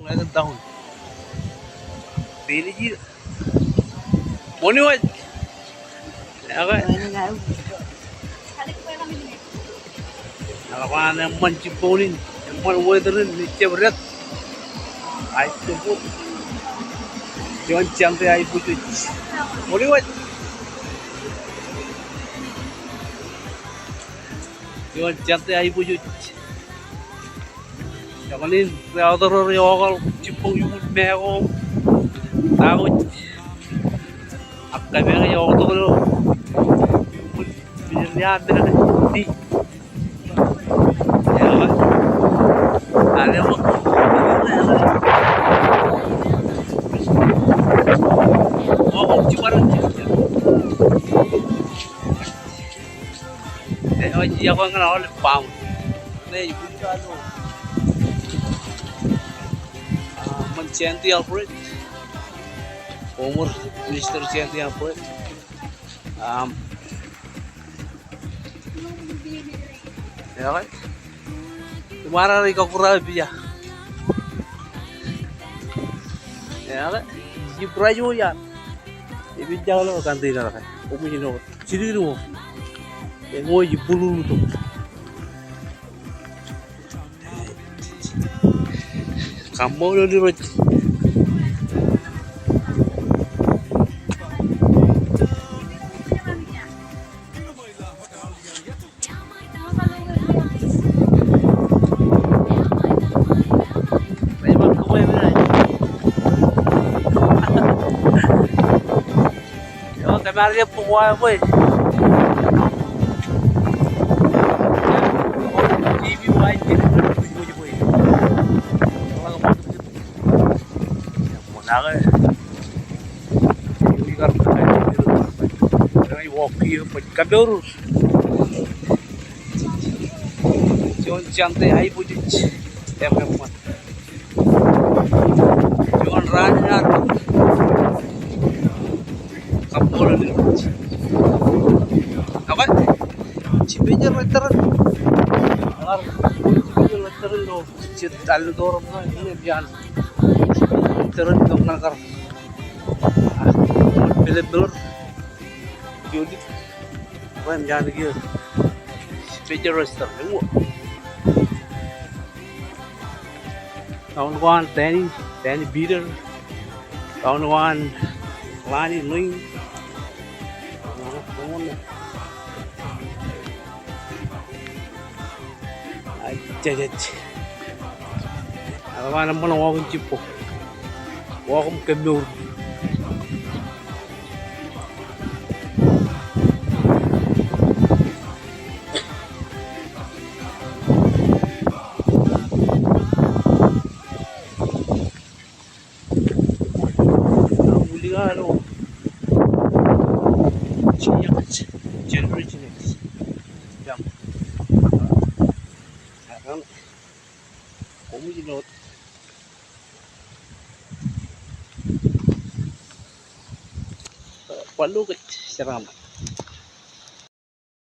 Ada tahun. Pilih je. Moni waj. Apa? Kalau mana menciponin, emang weatherin niche berat. Air tu Juon Sunday aibojoj. Moni waj. Juon Sunday aibojoj. Janganin router yang cipong yung meko. Takot. Akka meko yung auto ko. Binilihan na di. Ya, ada mo. Oh, ciparan. Oh, iya ko nga oleh pam. Ne, yung ano. Mencenti Alfred. Komol Mister Centi Alfred. Ya kan? Kemana nih kau kurang lebih ya? Ya kan? Jibra juga ya. Ibu jauh lo ganti kan? Kamu ini sini dulu. Yang mau jibulu tuh. Kamu udah di rot. Kemarin pukul apa? TV white jadi punya boy. Kalau mau naga, ini kan dengan walkie kabel. Juon Sunday aibojoj, teman-teman. Juon Ranyar. Komol Jesus. Apa? Cipinya leteran. Alar, cipinya leteran do. Cit alu dorong na ini biar leteran dong nakar. Belur. Jodi. Apa yang jangan gitu. Cipinya leteran. Enggak. Kawan-kawan tani beater. Kawan-kawan lani ling. Jajet. Apa mana mana wakun cipo, wakun kemour. Uliga lo. Generation X. Jam. Sekarang Komol Jesus. Palu ke seram.